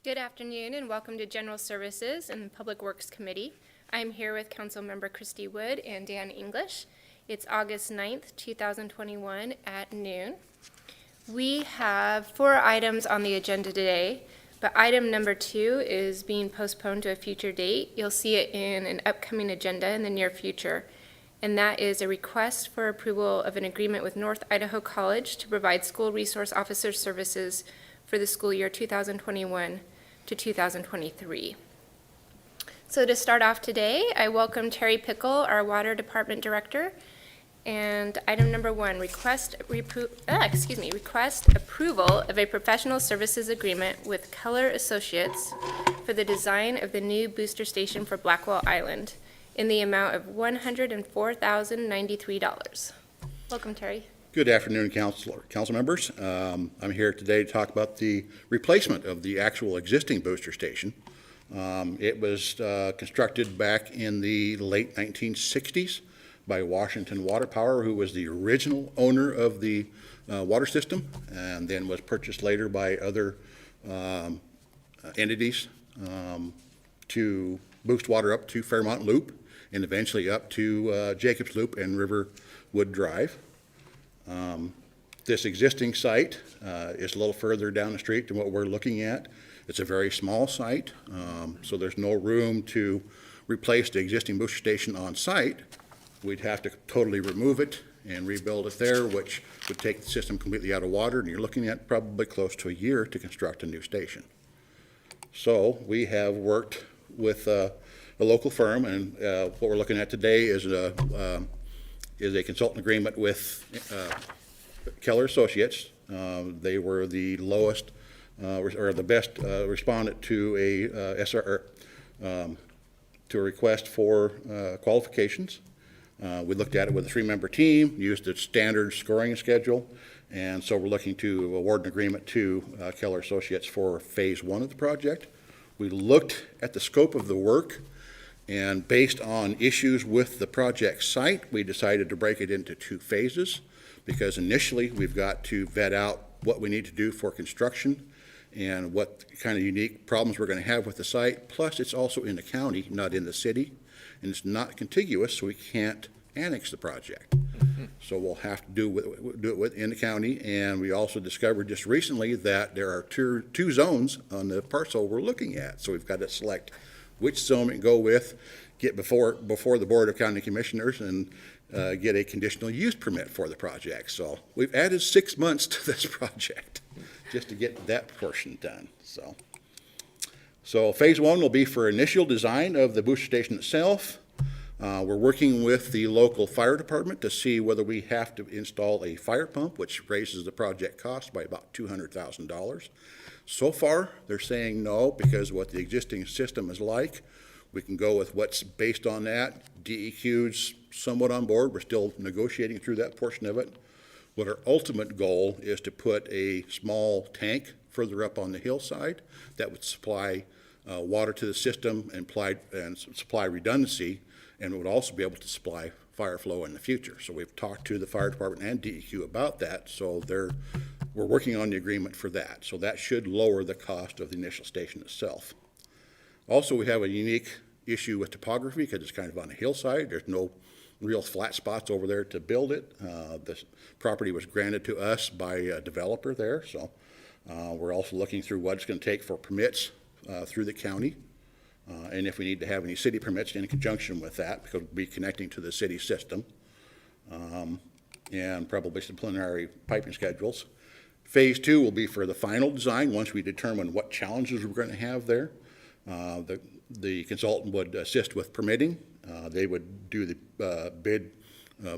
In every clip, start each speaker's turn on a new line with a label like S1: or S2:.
S1: Good afternoon and welcome to General Services and Public Works Committee. I'm here with Councilmember Christy Wood and Dan English. It's August 9th, 2021 at noon. We have 4 items on the agenda today, but item number 2 is being postponed to a future date. You'll see it in an upcoming agenda in the near future, and that is a request for approval of an agreement with North Idaho College to provide school resource officer services for the school year 2021 to 2023. So to start off today, I welcome Terry Pickle, our Water Department Director. And item number 1, request approval of a professional services agreement with Coeur Associates for the design of the new booster station for Blackwell Island in the amount of $104,093. Welcome, Terry.
S2: Good afternoon, council members. I'm here today to talk about the replacement of the actual existing booster station. It was constructed back in the late 1960s by Washington Water Power, who was the original owner of the water system, and then was purchased later by other entities to boost water up to Fairmont Loop and eventually up to Jacobs Loop and Riverwood Drive. This existing site is a little further down the street than what we're looking at. It's a very small site, so there's no room to replace the existing booster station on site. We'd have to totally remove it and rebuild it there, which would take the system completely out of water, and you're looking at probably close to a year to construct a new station. So we have worked with a local firm, and what we're looking at today is a consultant agreement with Coeur Associates. They were the lowest or the best respondent to a to a request for qualifications. We looked at it with a 3-member team, used the standard scoring schedule, and so we're looking to award an agreement to Coeur Associates for phase 1 of the project. We looked at the scope of the work, and based on issues with the project site, we decided to break it into 2 phases, because initially we've got to vet out what we need to do for construction and what kind of unique problems we're going to have with the site. Plus, it's also in the county, not in the city, and it's not contiguous, so we can't annex the project. So we'll have to do it within the county, and we also discovered just recently that there are two zones on the parcel we're looking at, so we've got to select which zone we can go with, get before the Board of County Commissioners, and get a conditional use permit for the project. So we've added 6 months to this project just to get that portion done. So phase 1 will be for initial design of the booster station itself. We're working with the local fire department to see whether we have to install a fire pump, which raises the project cost by about $200,000. So far, they're saying no, because what the existing system is like. We can go with what's based on that. DEQ's somewhat on board. We're still negotiating through that portion of it. What our ultimate goal is to put a small tank further up on the hillside that would supply water to the system and supply redundancy, and would also be able to supply fire flow in the future. So we've talked to the fire department and DEQ about that, so we're working on the agreement for that. So that should lower the cost of the initial station itself. Also, we have a unique issue with topography because it's kind of on a hillside. There's no real flat spots over there to build it. This property was granted to us by a developer there, so we're also looking through what it's going to take for permits through the county, and if we need to have any city permits in conjunction with that, because we'll be connecting to the city system, and probably some preliminary piping schedules. Phase 2 will be for the final design once we determine what challenges we're going to have there. The consultant would assist with permitting. They would do the bid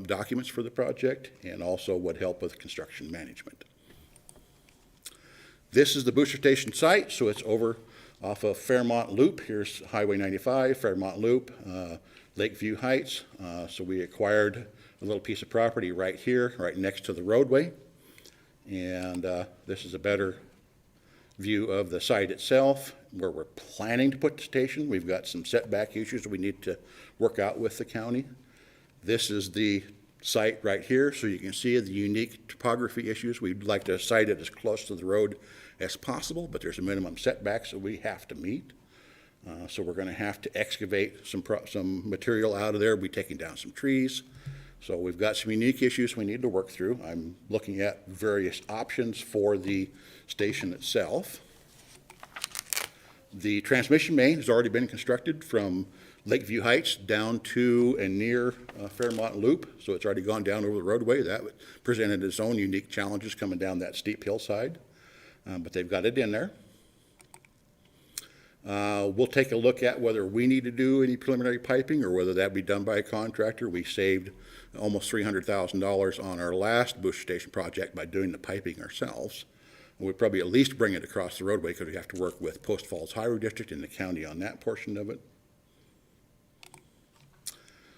S2: documents for the project, and also would help with construction management. This is the booster station site, so it's over off of Fairmont Loop. Here's Highway 95, Fairmont Loop, Lakeview Heights. So we acquired a little piece of property right here, right next to the roadway. And this is a better view of the site itself, where we're planning to put the station. We've got some setback issues we need to work out with the county. This is the site right here, so you can see the unique topography issues. We'd like to site it as close to the road as possible, but there's a minimum setbacks that we have to meet. So we're going to have to excavate some material out of there. We'll be taking down some trees. So we've got some unique issues we need to work through. I'm looking at various options for the station itself. The transmission main has already been constructed from Lakeview Heights down to and near Fairmont Loop. So it's already gone down over the roadway. That presented its own unique challenges coming down that steep hillside, but they've got it in there. We'll take a look at whether we need to do any preliminary piping or whether that be done by a contractor. We saved almost $300,000 on our last booster station project by doing the piping ourselves. We'd probably at least bring it across the roadway because we have to work with Post Falls Highway District and the county on that portion of it.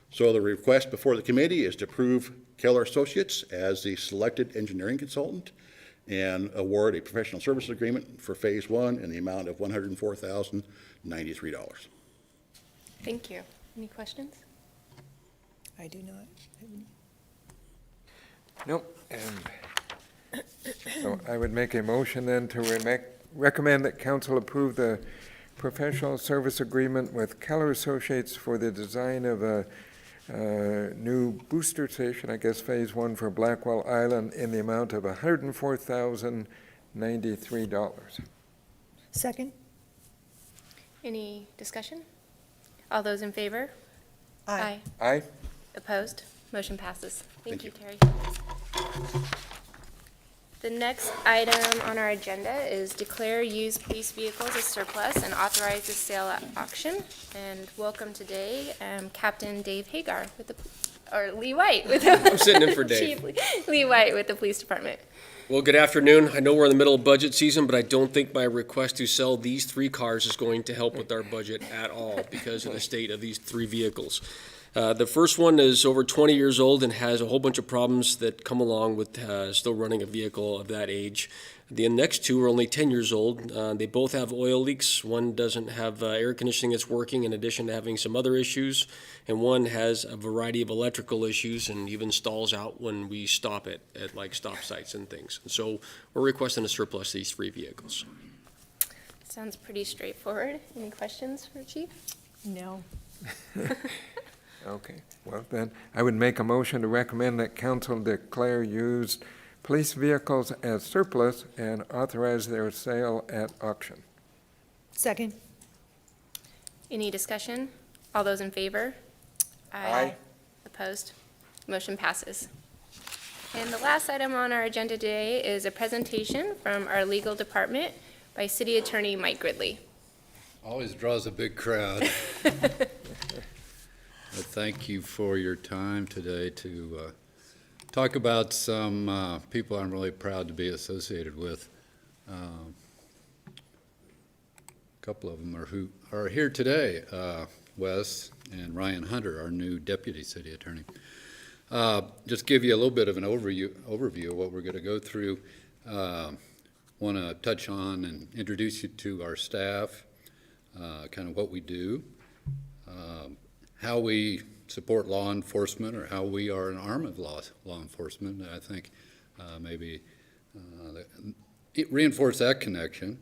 S2: So the request before the committee is to approve Keller Associates as the selected engineering consultant and award a professional services agreement for phase 1 in the amount of $104,093.
S1: Thank you. Any questions?
S3: I do not.
S4: Nope. And so I would make a motion then to recommend that council approve the professional service agreement with Keller Associates for the design of a new booster station, I guess phase 1 for Blackwell Island in the amount of $104,093.
S3: Second?
S1: Any discussion? All those in favor?
S3: Aye.
S4: Aye.
S1: Opposed? Motion passes. Thank
S2: Thank
S1: you, Terry. The next item on our agenda is declare used police vehicles as surplus and authorize the sale at auction. And welcome today, Captain Dave Hagar with the, or Lee White with the.
S5: I'm sitting in for Dave.
S1: Chief Lee White with the police department.
S5: Well, good afternoon. I know we're in the middle of budget season, but I don't think my request to sell these 3 cars is going to help with our budget at all because of the state of these 3 vehicles. The first one is over 20 years old and has a whole bunch of problems that come along with still running a vehicle of that age. The next 2 are only 10 years old. They both have oil leaks. One doesn't have air conditioning that's working in addition to having some other issues. And one has a variety of electrical issues and even stalls out when we stop it at like stop sites and things. And so we're requesting a surplus of these 3 vehicles.
S1: Sounds pretty straightforward. Any questions for Chief?
S3: No.
S4: Okay. Well, then I would make a motion to recommend that council declare used police vehicles as surplus and authorize their sale at auction.
S3: Second?
S1: Any discussion? All those in favor?
S4: Aye.
S1: Opposed? Motion passes. And the last item on our agenda today is a presentation from our legal department by City Attorney Mike Gridley.
S6: Always draws a big crowd. But thank you for your time today to talk about some people I'm really proud to be associated with. A couple of them are who are here today, Wes and Ryan Hunter, our new deputy city attorney. Just give you a little bit of an overview of what we're going to go through. Want to touch on and introduce you to our staff, kind of what we do, how we support law enforcement, or how we are an arm of law enforcement. I think maybe reinforce that connection,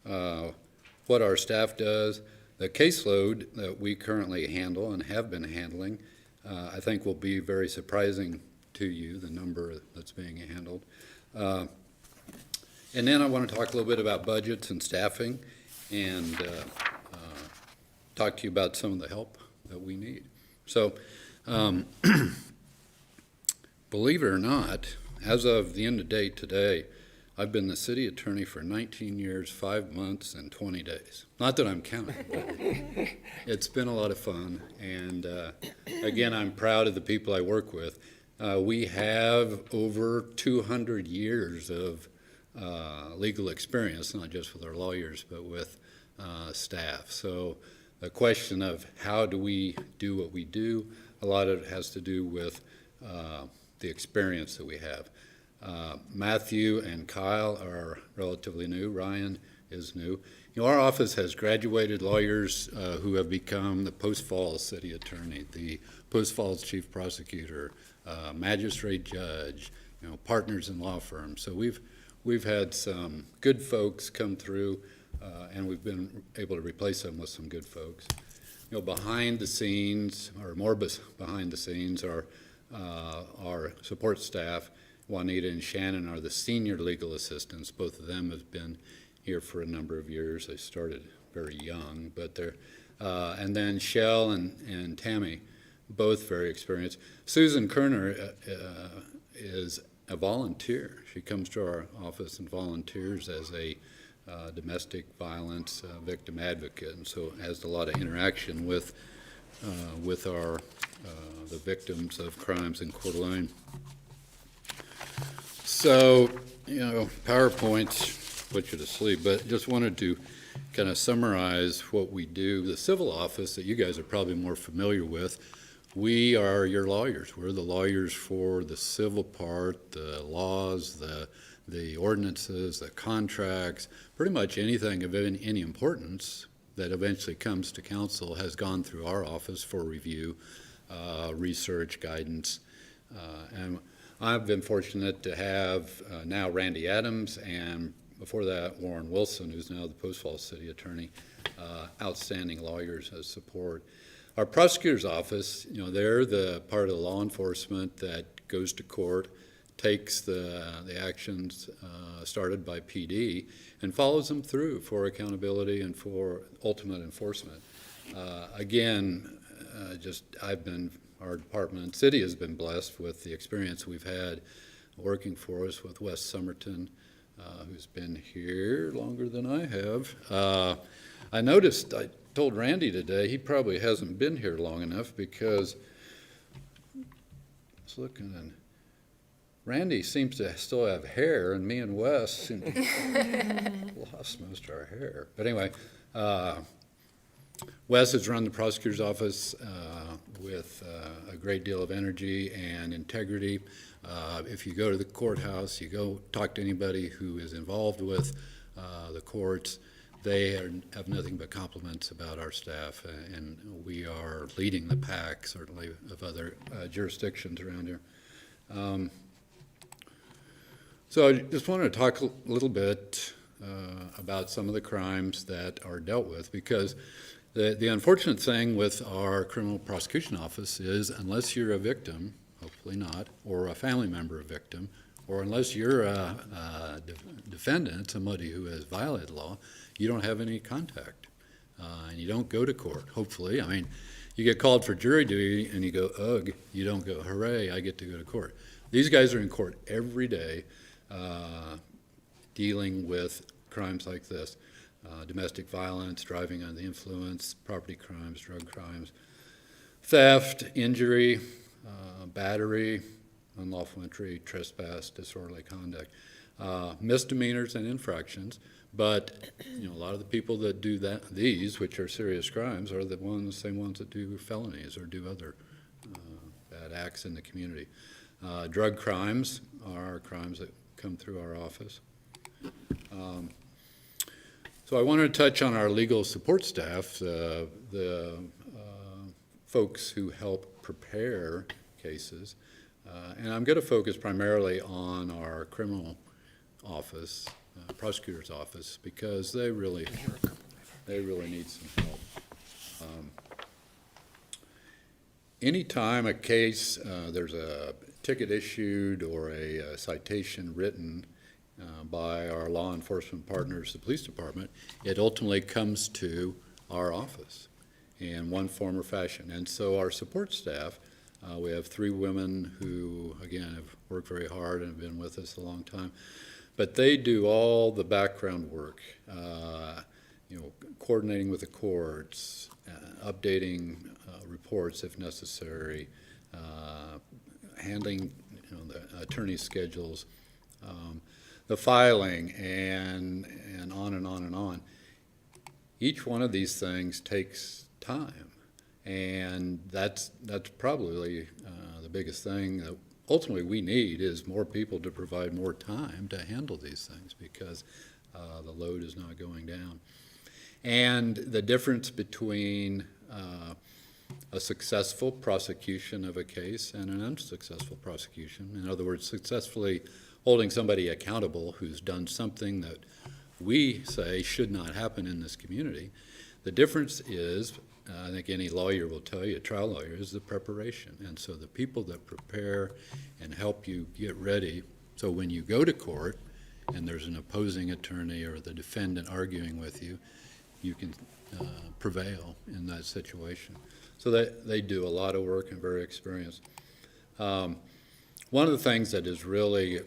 S6: what our staff does, the caseload that we currently handle and have been handling, I think will be very surprising to you, the number that's being handled. And then I want to talk a little bit about budgets and staffing and talk to you about some of the help that we need. So, believe it or not, as of the end of day today, I've been the city attorney for 19 years, 5 months, and 20 days. Not that I'm counting, but it's been a lot of fun. And again, I'm proud of the people I work with. We have over 200 years of legal experience, not just with our lawyers, but with staff. So the question of how do we do what we do, a lot of it has to do with the experience that we have. Matthew and Kyle are relatively new. Ryan is new. You know, our office has graduated lawyers who have become the Post Falls city attorney, the Post Falls chief prosecutor, magistrate judge, partners in law firms. So we've had some good folks come through, and we've been able to replace them with some good folks. Behind the scenes, or more behind the scenes, are our support staff. Juanita and Shannon are the senior legal assistants. Both of them have been here for a number of years. They started very young, but they're, and then Shell and Tammy, both very experienced. Susan Kerner is a volunteer. She comes to our office and volunteers as a domestic violence victim advocate, and so has a lot of interaction with our the victims of crimes in Coeur d'Alene. So, PowerPoints put you to sleep, but just wanted to kind of summarize what we do. The civil office that you guys are probably more familiar with, we are your lawyers. We're the lawyers for the civil part, the laws, the ordinances, the contracts, pretty much anything of any importance that eventually comes to council has gone through our office for review, research, guidance, and I've been fortunate to have now Randy Adams, and before that Warren Wilson, who's now the Post Falls City Attorney, outstanding lawyers as support. Our prosecutor's office, they're the part of the law enforcement that goes to court, takes the actions started by PD, and follows them through for accountability and for ultimate enforcement. Our department, city has been blessed with the experience we've had working for us with Wes Somerton, who's been here longer than I have. I noticed, I told Randy today, he probably hasn't been here long enough because I was looking and Randy seems to still have hair, and me and Wes seem to lost most of our hair. But anyway, Wes has run the prosecutor's office with a great deal of energy and integrity. If you go to the courthouse, you go talk to anybody who is involved with the courts, they have nothing but compliments about our staff, and we are leading the pack, certainly, of other jurisdictions around here. So I just wanted to talk a little bit about some of the crimes that are dealt with, because the unfortunate thing with our criminal prosecution office is unless you're a victim, hopefully not, or a family member of a victim, or unless you're a defendant, somebody who has violated law, you don't have any contact. And you don't go to court, hopefully. I mean, you get called for jury duty and you go, ugh, you don't go, hooray, I get to go to court. These guys are in court every day dealing with crimes like this. Domestic violence, driving under the influence, property crimes, drug crimes, theft, injury, battery, unlawful entry, trespass, disorderly conduct, misdemeanors and infractions. But a lot of the people that do these, which are serious crimes, are the same ones that do felonies or do other bad acts in the community. Drug crimes are crimes that come through our office. So I wanted to touch on our legal support staff, the folks who help prepare cases. And I'm going to focus primarily on our criminal office, prosecutor's office, because they really need some help. Anytime a case, there's a ticket issued or a citation written by our law enforcement partners, the police department, it ultimately comes to our office in one form or fashion. And so our support staff, we have 3 women who, again, have worked very hard and have been with us a long time, but they do all the background work, coordinating with the courts, updating reports if necessary, handling the attorney schedules, the filing, and on and on and on. Each one of these things takes time, and that's probably the biggest thing that ultimately we need is more people to provide more time to handle these things, because the load is not going down. And the difference between a successful prosecution of a case and an unsuccessful prosecution. In other words, successfully holding somebody accountable who's done something that we say should not happen in this community. The difference is, I think any lawyer will tell you, a trial lawyer, is the preparation. And so the people that prepare and help you get ready, so when you go to court and there's an opposing attorney or the defendant arguing with you, you can prevail in that situation. So they do a lot of work and very experienced. One of the things that is really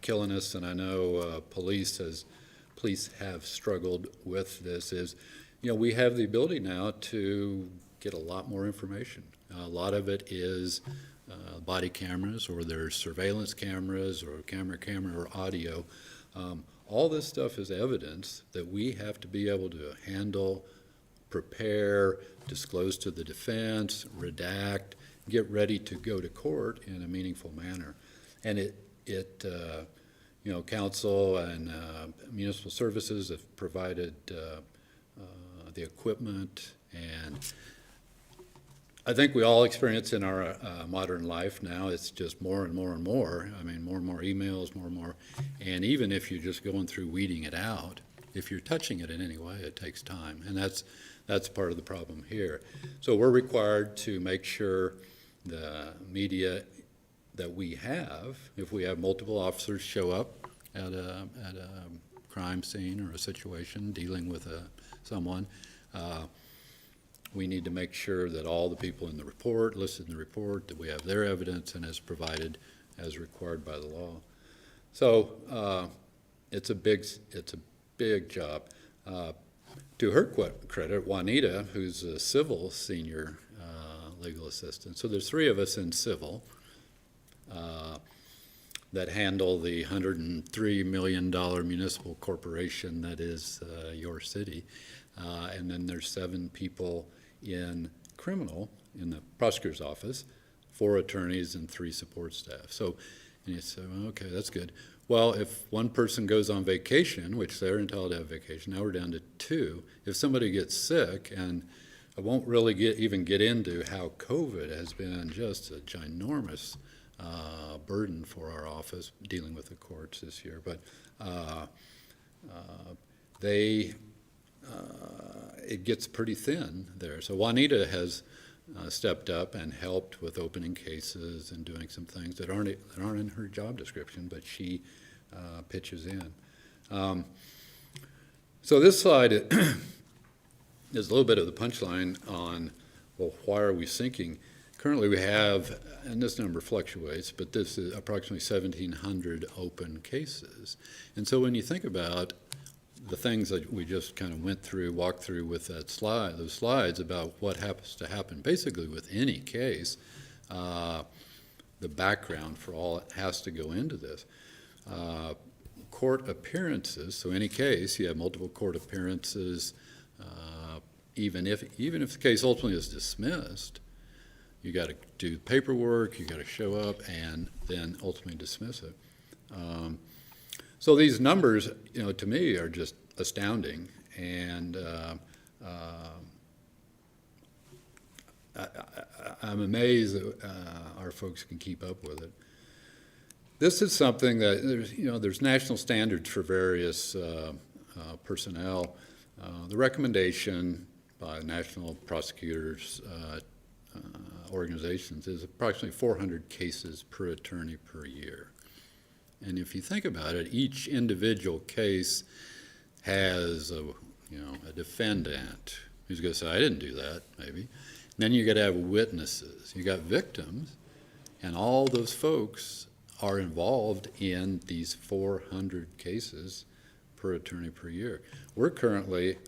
S6: killing us, and I know police have struggled with this, is we have the ability now to get a lot more information. A lot of it is body cameras, or there's surveillance cameras, or camera, or audio. All this stuff is evidence that we have to be able to handle, prepare, disclose to the defense, redact, get ready to go to court in a meaningful manner. And council and municipal services have provided the equipment, and I think we all experience in our modern life now, it's just more and more and more. I mean, more and more emails, more and more. And even if you're just going through weeding it out, if you're touching it in any way, it takes time. And that's part of the problem here. So we're required to make sure the media that we have, if we have multiple officers show up at a crime scene or a situation dealing with someone, we need to make sure that all the people in the report, listed in the report, that we have their evidence and is provided as required by the law. So it's a big job. To her credit, Juanita, who's a civil senior legal assistant, so there's three of us in civil that handle the $103 million municipal corporation that is your city. And then there's 7 people in criminal in the prosecutor's office, 4 attorneys and 3 support staff. So, and you say, well, okay, that's good. Well, if one person goes on vacation, which they're entitled to have vacation, now we're down to 2. If somebody gets sick, and I won't really even get into how COVID has been just a ginormous burden for our office dealing with the courts this year, but it gets pretty thin there. So Juanita has stepped up and helped with opening cases and doing some things that aren't in her job description, but she pitches in. So this slide is a little bit of the punchline on, well, why are we sinking? Currently we have, and this number fluctuates, but this is approximately 1,700 open cases. And so when you think about the things that we just kind of walked through with those slides about what happens to happen basically with any case, the background for all it has to go into this. Court appearances, so any case, you have multiple court appearances, even if the case ultimately is dismissed, you got to do paperwork, you got to show up, and then ultimately dismiss it. So these numbers, to me, are just astounding, and I'm amazed that our folks can keep up with it. This is something that there's national standards for various personnel. The recommendation by national prosecutors organizations is approximately 400 cases per attorney per year. And if you think about it, each individual case has a defendant who's going to say, I didn't do that, maybe. And then you got to have witnesses. You got victims, and all those folks are involved in these 400 cases per attorney per year. We're currently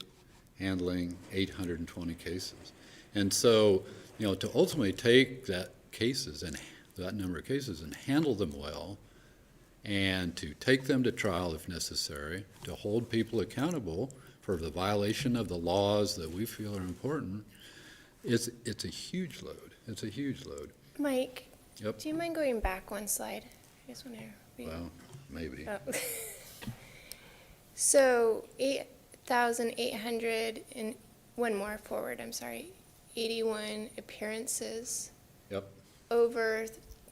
S6: handling 820 cases. And so, to ultimately take that number of cases and handle them well, and to take them to trial if necessary, to hold people accountable for the violation of the laws that we feel are important, it's a huge load. It's a huge load.
S1: Mike,
S6: Yep.
S1: do you mind going back one slide? I just want to read.
S6: Well, maybe.
S1: Oh. So 8,800 and one more forward, I'm sorry. 81 appearances
S6: Yep,
S1: over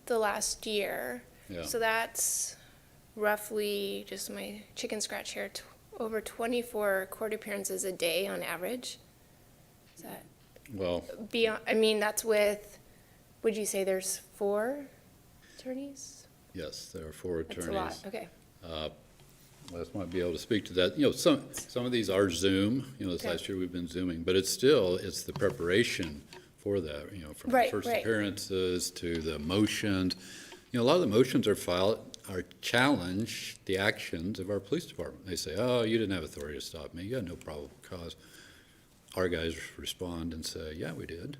S1: the last year.
S6: yeah.
S1: So that's roughly, just my chicken scratch here, over 24 court appearances a day on average. Is that
S6: Well,
S1: beyond, I mean, that's with, would you say there's 4 attorneys?
S6: yes, there are 4
S1: That's a lot,
S6: attorneys.
S1: okay.
S6: Les might be able to speak to that. You know, some of these are Zoom, you know, this
S1: Okay.
S6: last year we've been Zooming, but it's the preparation for that, you know, from the
S1: Right,
S6: first
S1: right.
S6: appearances to the motions. You know, a lot of the motions challenge the actions of our police department. They say, oh, you didn't have authority to stop me, you had no probable cause. Our guys respond and say, yeah, we did.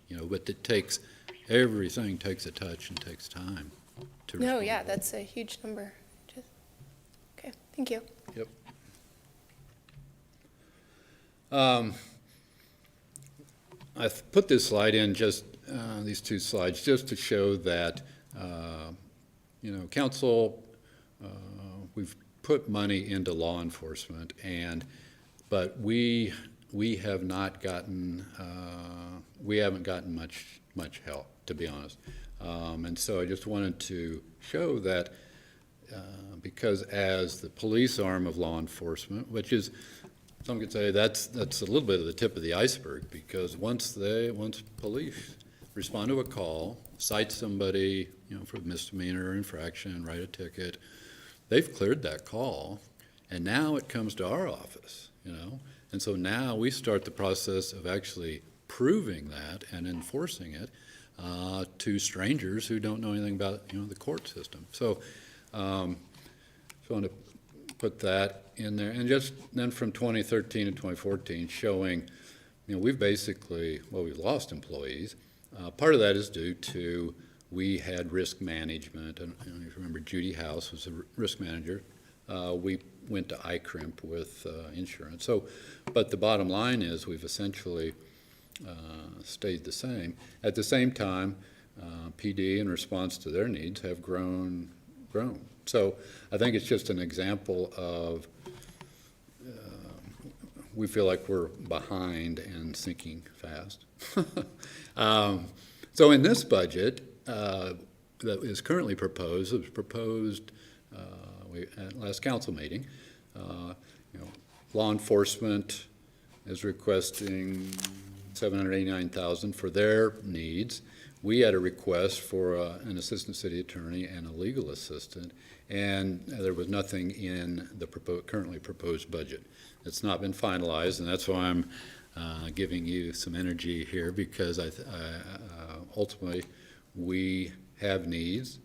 S6: You know, but everything takes a touch and takes time to respond.
S1: No, yeah, that's a huge number. Okay, thank you.
S6: Yep. I've put this slide in, these 2 slides, just to show that, you know, council, we've put money into law enforcement, but we have not gotten, we haven't gotten much help, to be honest. And so I just wanted to show that because as the police arm of law enforcement, which is, some could say that's a little bit of the tip of the iceberg, because once police respond to a call, cite somebody, you know, for misdemeanor or infraction, write a ticket, they've cleared that call, and now it comes to our office, you know, and so now we start the process of actually proving that and enforcing it to strangers who don't know anything about, you know, the court system. So I want to put that in there. And just then from 2013 to 2014, showing, you know, we've lost employees. Part of that is due to, we had risk management, and you know, if you remember, Judy House was a risk manager. We went to ICRIMP with insurance. So, but the bottom line is we've essentially stayed the same. At the same time, PD, in response to their needs, have grown. So I think it's just an example of we feel like we're behind and sinking fast. So in this budget that is currently proposed, it was proposed at last council meeting. You know, law enforcement is requesting $789,000 for their needs. We had a request for an assistant city attorney and a legal assistant, and there was nothing in the currently proposed budget. It's not been finalized, and that's why I'm giving you some energy here, because ultimately we have needs.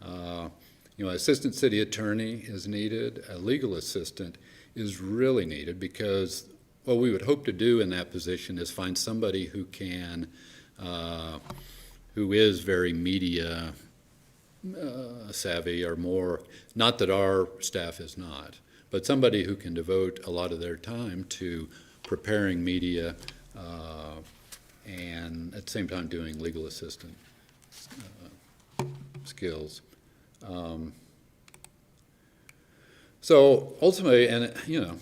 S6: You know, assistant city attorney is needed. A legal assistant is really needed, because what we would hope to do in that position is find somebody who can who is very media savvy, or more, not that our staff is not, but somebody who can devote a lot of their time to preparing media and at the same time doing legal assistant skills. So ultimately, and you know,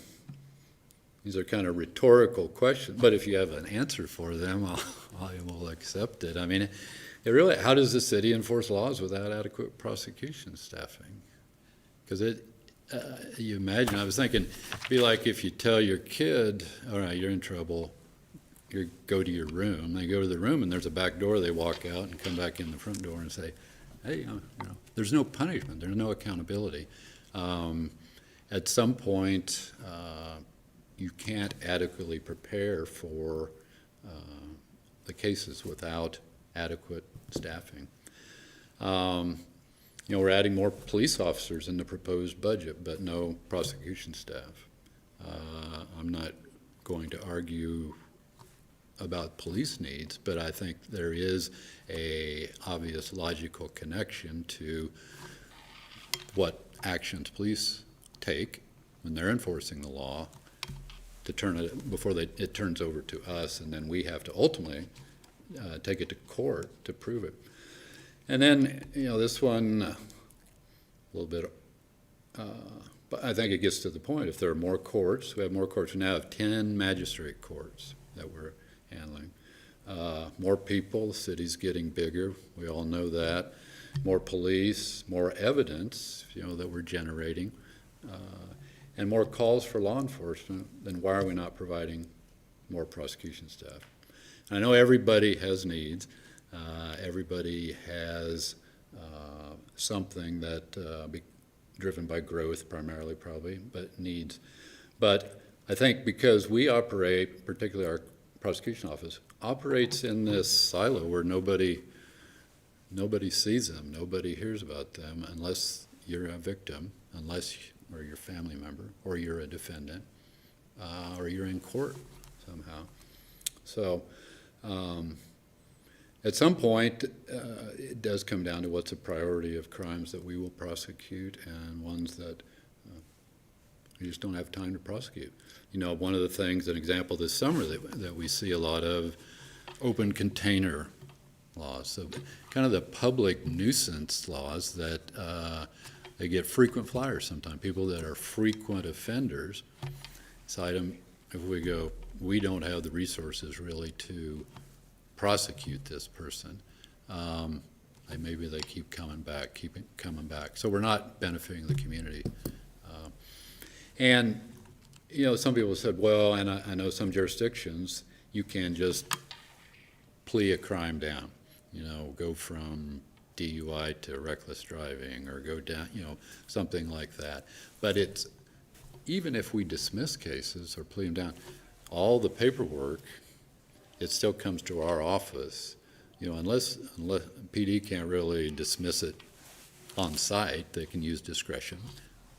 S6: these are kind of rhetorical questions, but if you have an answer for them, I will accept it. I mean, it really, how does the city enforce laws without adequate prosecution staffing? Because you imagine, I was thinking, it'd be like if you tell your kid, all right, you're in trouble, you go to your room. They go to the room and there's a back door, they walk out and come back in the front door and say, hey, you know, there's no punishment, there's no accountability. At some point, you can't adequately prepare for the cases without adequate staffing. You know, we're adding more police officers in the proposed budget, but no prosecution staff. I'm not going to argue about police needs, but I think there is a obvious logical connection to what actions police take when they're enforcing the law to turn it, before it turns over to us, and then we have to ultimately take it to court to prove it. And then, you know, this one, a little bit, but I think it gets to the point. If there are more courts, we have more courts. We now have 10 magistrate courts that we're handling. More people, the city's getting bigger, we all know that. More police, more evidence, that we're generating, and more calls for law enforcement. Then why are we not providing more prosecution staff? And I know everybody has needs. Everybody has something that driven by growth primarily probably, but needs. But I think because we operate, particularly our prosecution office, operates in this silo where nobody sees them, nobody hears about them unless you're a victim, or your family member, or you're a defendant, or you're in court somehow. So at some point, it does come down to what's a priority of crimes that we will prosecute and ones that we just don't have time to prosecute. One of the things, an example this summer that we see a lot of, open container laws. So kind of the public nuisance laws that they get frequent flyers sometimes, people that are frequent offenders. Cite them if we go, we don't have the resources really to prosecute this person. Maybe they keep coming back. So we're not benefiting the community. And some people said, well, and I know some jurisdictions, you can just plea a crime down, go from DUI to reckless driving, or go down, something like that. But it's, even if we dismiss cases or plea them down, all the paperwork, it still comes to our office, unless PD can't really dismiss it on site, they can use discretion,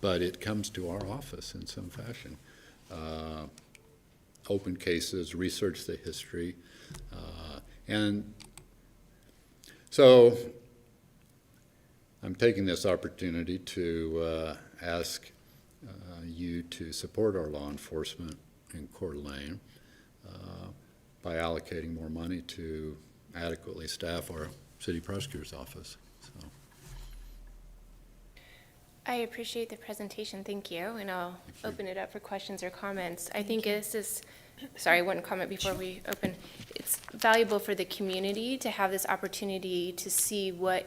S6: but it comes to our office in some fashion. Open cases, research the history, and so I'm taking this opportunity to ask you to support our law enforcement in Coeur d'Alene by allocating more money to adequately staff our city prosecutor's office. So.
S1: I appreciate the presentation, thank you, and I'll open it up for questions or comments. I think this is, sorry, one comment before we open. It's valuable for the community to have this opportunity to see what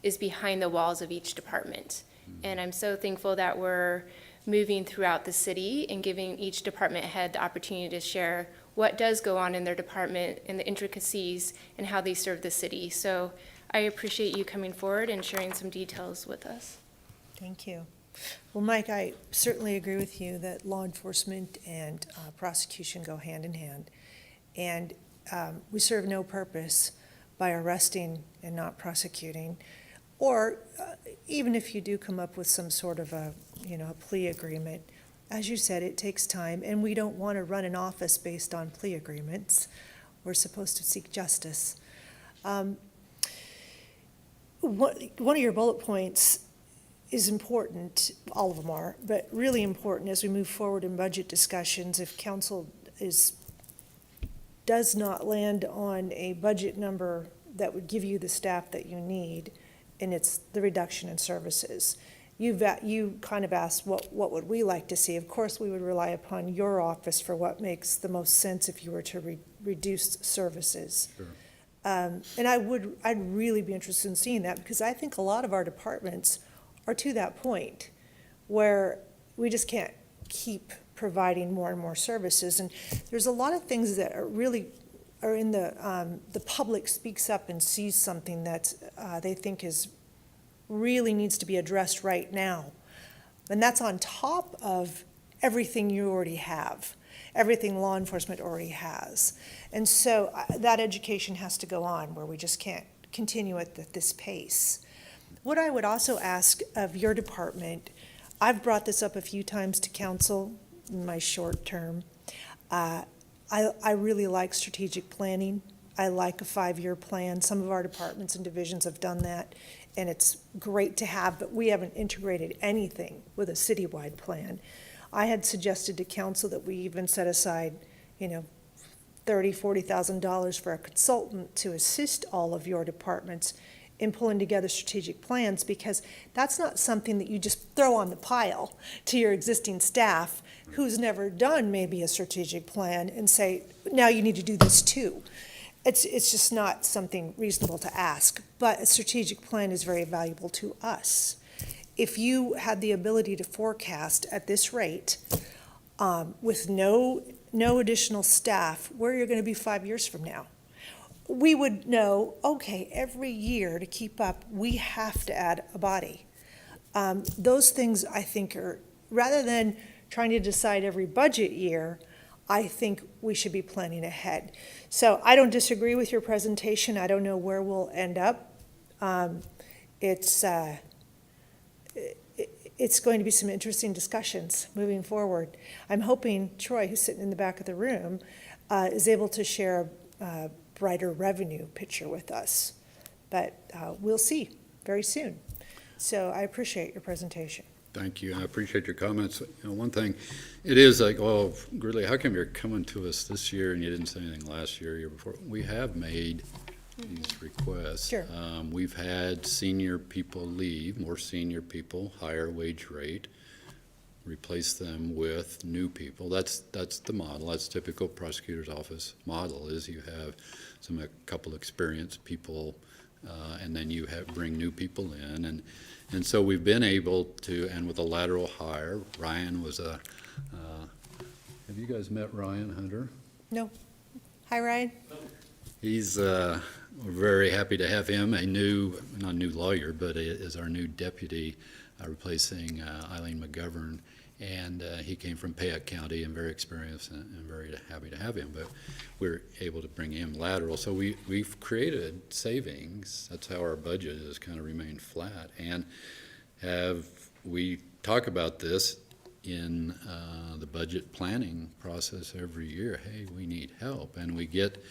S1: is behind the walls of each department. And I'm so thankful that we're moving throughout the city and giving each department head the opportunity to share what does go on in their department and the intricacies and how they serve the city. So I appreciate you coming forward and sharing some details with us.
S3: Thank you. Well, Mike, I certainly agree with you that law enforcement and prosecution go hand in hand. And we serve no purpose by arresting and not prosecuting. Or even if you do come up with some sort of a plea agreement, as you said, it takes time, and we don't want to run an office based on plea agreements. We're supposed to seek justice. One of your bullet points is important, all of them are, but really important as we move forward in budget discussions. If council does not land on a budget number that would give you the staff that you need, and it's the reduction in services. You kind of asked what would we like to see. Of course, we would rely upon your office for what makes the most sense if you were to reduce services.
S6: Sure.
S3: And I'd really be interested in seeing that, because I think a lot of our departments are to that point where we just can't keep providing more and more services. And there's a lot of things that are really in the public speaks up and sees something that they think really needs to be addressed right now. And that's on top of everything you already have, everything law enforcement already has. And so that education has to go on, where we just can't continue at this pace. What I would also ask of your department, I've brought this up a few times to council in my short term. I really like strategic planning. I like a 5-year plan. Some of our departments and divisions have done that, and it's great to have, but we haven't integrated anything with a citywide plan. I had suggested to council that we even set aside, $30,000, $40,000 for a consultant to assist all of your departments in pulling together strategic plans, because that's not something that you just throw on the pile to your existing staff who's never done maybe a strategic plan and say, now you need to do this too. It's just not something reasonable to ask, but a strategic plan is very valuable to us. If you had the ability to forecast at this rate, with no additional staff, where you're going to be 5 years from now, we would know, okay, every year to keep up, we have to add a body. Those things, I think, are, rather than trying to decide every budget year, I think we should be planning ahead. So I don't disagree with your presentation. I don't know where we'll end up. It's going to be some interesting discussions moving forward. I'm hoping Troy, who's sitting in the back of the room, is able to share a brighter revenue picture with us. But we'll see very soon. So I appreciate your presentation.
S6: Thank you. I appreciate your comments. One thing, it is like, oh, really, how come you're coming to us this year and you didn't say anything last year, year before? We have made these requests.
S3: Sure.
S6: We've had senior people leave, more senior people, higher wage rate, replace them with new people. That's the model. That's typical prosecutor's office model, is you have a couple experienced people, and then you bring new people in. And so we've been able to, and with a lateral hire, Ryan was have you guys met Ryan Hunter?
S3: No. Hi, Ryan.
S6: He's, we're very happy to have him, not a new lawyer, but is our new deputy, replacing Eileen McGovern. And he came from Payette County and very experienced and very happy to have him, but we're able to bring him lateral. So we've created savings. That's how our budget has kind of remained flat. And we talk about this in the budget planning process every year. Hey, we need help. And we get,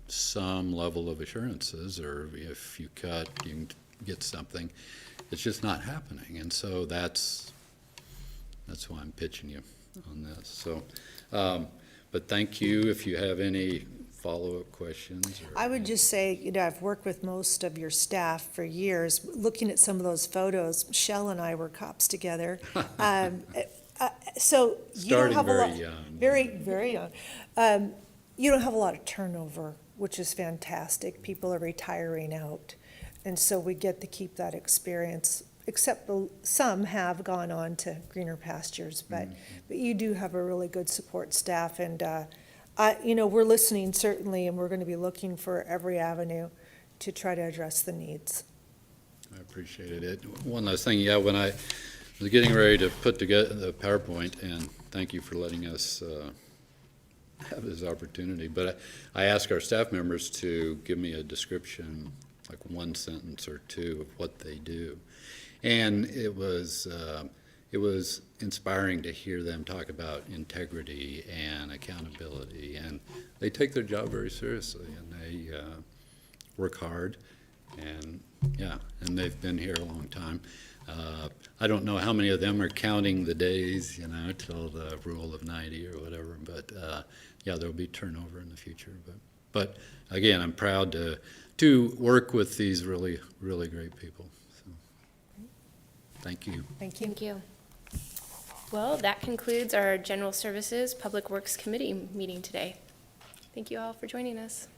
S6: some level of assurances, or if you cut, you can get something. It's just not happening. And so that's why I'm pitching you on this. So, but thank you. If you have any follow-up questions.
S3: I would just say, I've worked with most of your staff for years. Looking at some of those photos, Michelle and I were cops together. So you don't
S6: Starting
S3: have a lot,
S6: very young.
S3: very, very young. You don't have a lot of turnover, which is fantastic. People are retiring out, and so we get to keep that experience. Except some have gone on to greener pastures, but you do have a really good support staff, and we're listening certainly, and we're going to be looking for every avenue to try to address the needs.
S6: I appreciated it. One last thing, when I was getting ready to put together the PowerPoint, and thank you for letting us have this opportunity, but I asked our staff members to give me a description, like one sentence or two of what they do. And it was inspiring to hear them talk about integrity and accountability, and they take their job very seriously, and they work hard, and and they've been here a long time. I don't know how many of them are counting the days, till the rule of 90 or whatever, but there'll be turnover in the future. But again, I'm proud to work with these really, really great people. Thank you.
S3: Thank you.
S1: Thank you. Well, that concludes our General Services Public Works Committee meeting today. Thank you all for joining us.